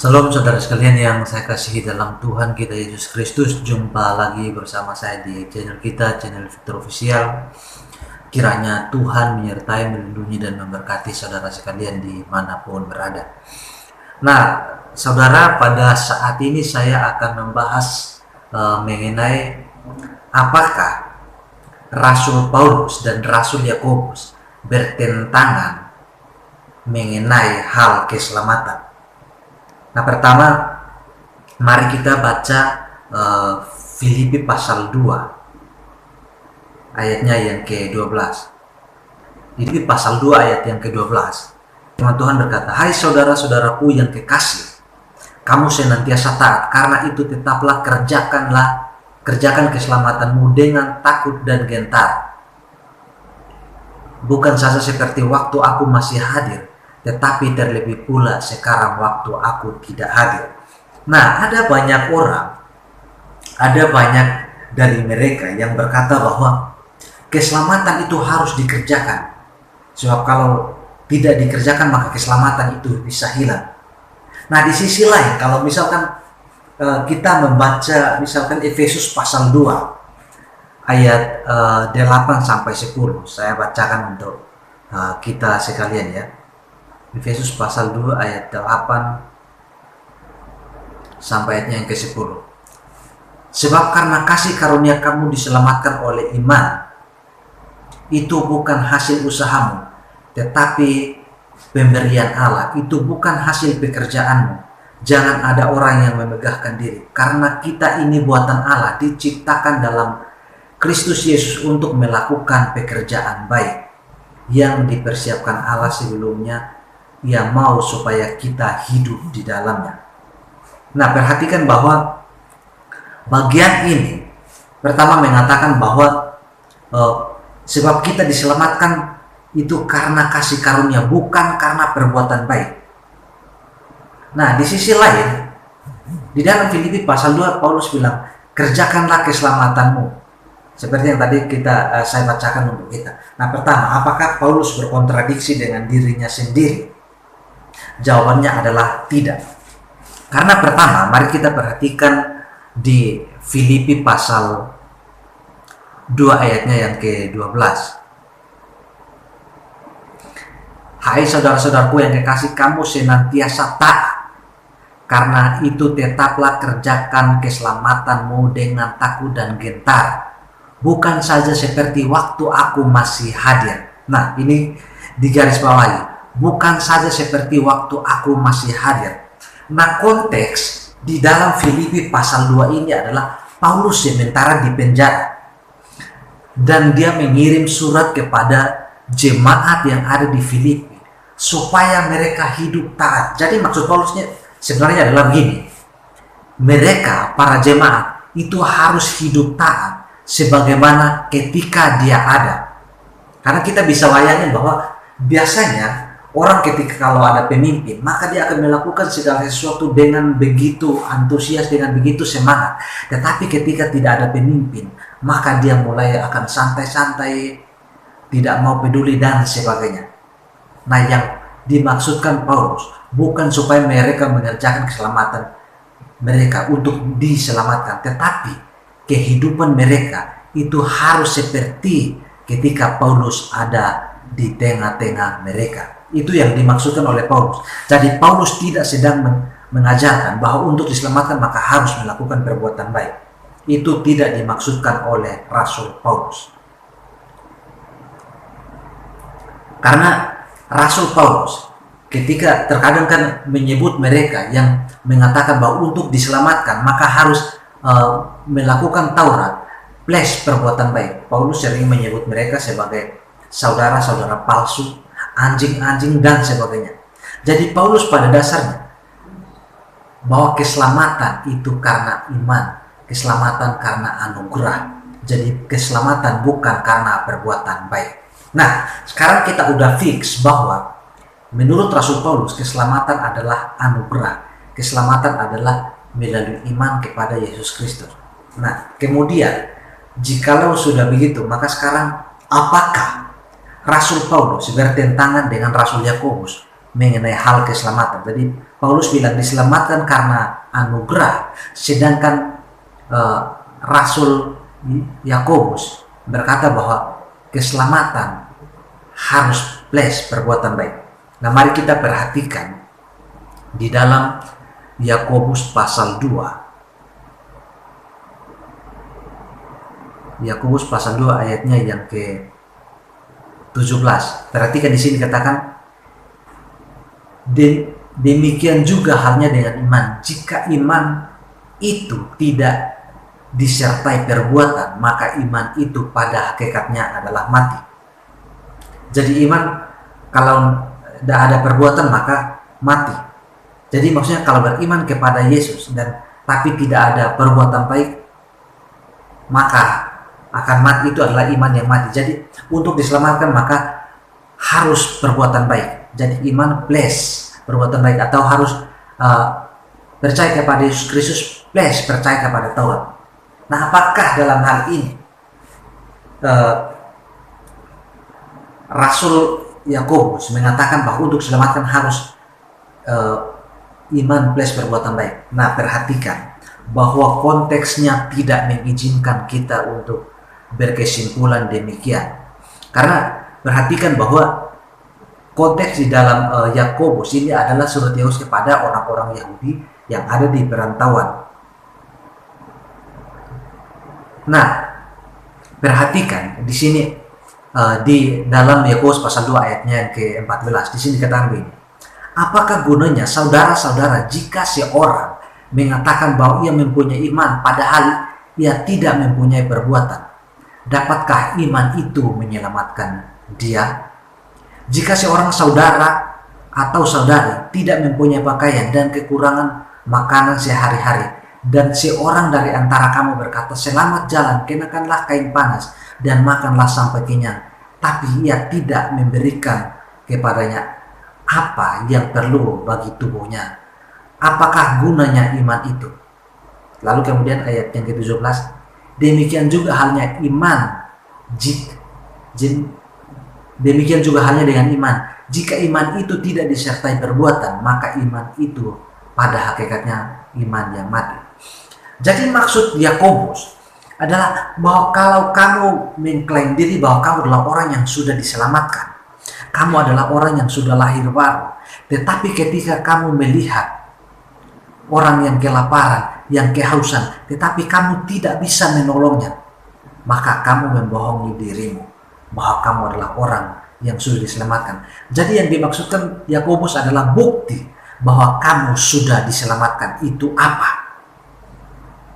Salam saudara sekalian yang saya kasihi dalam Tuhan kita Yesus Kristus. Jumpa lagi bersama saya di channel kita, channel Victor Official. Kiranya Tuhan menyertai, melindungi, dan memberkati saudara sekalian dimanapun berada. Nah, saudara, pada saat ini saya akan membahas mengenai apakah Rasul Paulus dan Rasul Yakobus bertentangan mengenai hal keselamatan. Nah, pertama mari kita baca Filipi pasal 2 ayatnya yang ke-12. Filipi pasal 2 ayat yang ke-12. Firman Tuhan berkata, "Hai saudara-saudaraku yang kekasih, kamu senantiasa taat, karena itu tetaplah kerjakan keselamatanmu dengan takut dan gentar. Bukan saja seperti waktu aku masih hadir, tetapi terlebih pula sekarang waktu aku tidak hadir." Nah, ada banyak dari mereka yang berkata bahwa keselamatan itu harus dikerjakan. Sebab kalau tidak dikerjakan maka keselamatan itu bisa hilang. Nah, di sisi lain, kalau misalkan kita membaca misalkan Efesus pasal 2 ayat 8 sampai 10, saya bacakan untuk kita sekalian ya. Efesus pasal 2 ayat 8 sampai ayatnya yang ke-10. "Sebab karena kasih karunia kamu diselamatkan oleh iman. Itu bukan hasil usahamu, tetapi pemberian Allah. Itu bukan hasil pekerjaanmu. Jangan ada orang yang memegahkan diri, karena kita ini buatan Allah, diciptakan dalam Kristus Yesus untuk melakukan pekerjaan baik yang dipersiapkan Allah sebelumnya Ia mau supaya kita hidup di dalamnya." Nah, perhatikan bahwa bagian ini pertama mengatakan bahwa sebab kita diselamatkan itu karena kasih karunia, bukan karena perbuatan baik. Nah, di sisi lain, di dalam Filipi pasal 2 Paulus bilang, "Kerjakanlah keselamatanmu." Seperti yang tadi saya bacakan untuk kita. Nah, pertama, apakah Paulus berkontradiksi dengan dirinya sendiri? Jawabannya adalah tidak. Karena pertama, mari kita perhatikan di Filipi pasal 2 ayatnya yang ke-12. "Hai saudara-saudaraku yang kekasih, kamu senantiasa taat, karena itu tetaplah kerjakan keselamatanmu dengan takut dan gentar, bukan saja seperti waktu aku masih hadir." Nah, ini digarisbawahi. Bukan saja seperti waktu aku masih hadir. Nah, konteks di dalam Filipi pasal 2 ini adalah Paulus sementara di penjara. Dan dia mengirim surat kepada jemaat yang ada di Filipi supaya mereka hidup taat. Jadi maksud Paulusnya sebenarnya adalah begini. Mereka, para jemaat, itu harus hidup taat sebagaimana ketika dia ada. Karena kita bisa bayangin bahwa biasanya orang ketika kalau ada pemimpin, maka dia akan melakukan segala sesuatu dengan begitu antusias, dengan begitu semangat. Tetapi ketika tidak ada pemimpin, maka dia mulai akan santai-santai, tidak mau peduli dan sebagainya. Nah, yang dimaksudkan Paulus bukan supaya mereka mengerjakan keselamatan mereka untuk diselamatkan, tetapi kehidupan mereka itu harus seperti ketika Paulus ada di tengah-tengah mereka. Itu yang dimaksudkan oleh Paulus. Jadi Paulus tidak sedang mengajarkan bahwa untuk diselamatkan maka harus melakukan perbuatan baik. Itu tidak dimaksudkan oleh Rasul Paulus. Karena Rasul Paulus ketika terkadang kan menyebut mereka yang mengatakan bahwa untuk diselamatkan maka harus melakukan Taurat plus perbuatan baik. Paulus sering menyebut mereka sebagai saudara-saudara palsu, anjing-anjing dan sebagainya. Jadi Paulus pada dasarnya bahwa keselamatan itu karena iman, keselamatan karena anugerah. Jadi keselamatan bukan karena perbuatan baik. Nah, sekarang kita udah fix bahwa menurut Rasul Paulus keselamatan adalah anugerah. Keselamatan adalah melalui iman kepada Yesus Kristus. Nah, kemudian jikalau sudah begitu, maka sekarang apakah Rasul Paulus bertentangan dengan Rasul Yakobus? mengenai hal keselamatan. Jadi Paulus bilang diselamatkan karena anugerah, sedangkan Rasul Yakobus berkata bahwa keselamatan harus plus perbuatan baik. Nah, mari kita perhatikan di dalam Yakobus pasal 2. Yakobus pasal 2 ayatnya yang ke-17. Perhatikan di sini katakan, demikian juga halnya dengan iman. Jika iman itu tidak disertai perbuatan, maka iman itu pada hakikatnya adalah mati. Jadi iman kalau tidak ada perbuatan maka mati. Jadi maksudnya kalau beriman kepada Yesus dan tapi tidak ada perbuatan baik, maka akan mati. Itu adalah iman yang mati. Jadi untuk diselamatkan maka harus perbuatan baik. Jadi iman plus perbuatan baik, atau harus percaya kepada Yesus Kristus plus percaya kepada Taurat. Nah, apakah dalam hal ini Rasul Yakobus mengatakan bahwa untuk diselamatkan harus iman plus perbuatan baik? Nah, perhatikan bahwa konteksnya tidak mengizinkan kita untuk berkesimpulan demikian. Karena perhatikan bahwa konteks di dalam Yakobus ini adalah surat Yakobus kepada orang-orang Yahudi yang ada di perantauan. Nah, perhatikan di sini di dalam Yakobus pasal 2 ayatnya yang ke-14. Di sini katakan begini. Apakah gunanya saudara-saudara jika seorang mengatakan bahwa ia mempunyai iman padahal ia tidak mempunyai perbuatan? Dapatkah iman itu menyelamatkan dia? Jika seorang saudara atau saudari tidak mempunyai pakaian dan kekurangan makanan sehari-hari, dan seorang dari antara kamu berkata, selamat jalan, kenakanlah kain panas dan makanlah sampai kenyang, tapi ia tidak memberikan kepadanya apa yang perlu bagi tubuhnya, apakah gunanya iman itu? Lalu kemudian ayat yang ke-17, demikian juga halnya demikian juga halnya dengan iman. Jika iman itu tidak disertai perbuatan, maka iman itu pada hakikatnya iman yang mati. Jadi maksud Yakobus adalah bahwa kalau kamu mengklaim diri bahwa kamu adalah orang yang sudah diselamatkan, kamu adalah orang yang sudah lahir baru, tetapi ketika kamu melihat orang yang kelaparan, yang kehausan, tetapi kamu tidak bisa menolongnya, maka kamu membohongi dirimu bahwa kamu adalah orang yang sudah diselamatkan. Jadi yang dimaksudkan Yakobus adalah bukti bahwa kamu sudah diselamatkan itu apa?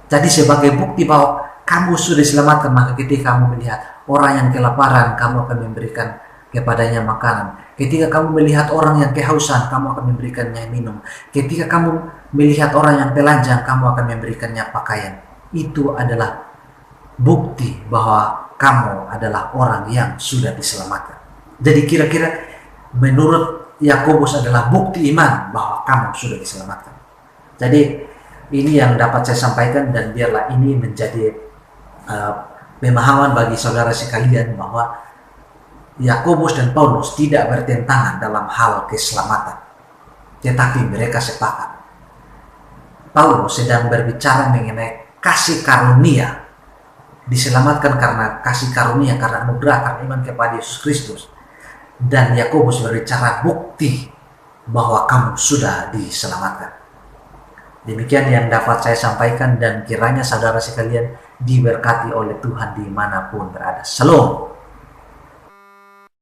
Jadi sebagai bukti bahwa kamu sudah diselamatkan, maka ketika kamu melihat orang yang kelaparan, kamu akan memberikan kepadanya makanan. Ketika kamu melihat orang yang kehausan, kamu akan memberikannya minum. Ketika kamu melihat orang yang telanjang, kamu akan memberikannya pakaian. Itu adalah bukti bahwa kamu adalah orang yang sudah diselamatkan. Jadi kira-kira menurut Yakobus adalah bukti iman bahwa kamu sudah diselamatkan. Jadi ini yang dapat saya sampaikan, dan biarlah ini menjadi pemahaman bagi saudara sekalian bahwa Yakobus dan Paulus tidak bertentangan dalam hal keselamatan, tetapi mereka sepakat. Paulus sedang berbicara mengenai kasih karunia, diselamatkan karena kasih karunia, karena anugerah, karena iman kepada Yesus Kristus. Dan Yakobus berbicara bukti bahwa kamu sudah diselamatkan. Demikian yang dapat saya sampaikan, dan kiranya saudara sekalian diberkati oleh Tuhan dimanapun berada. Shalom.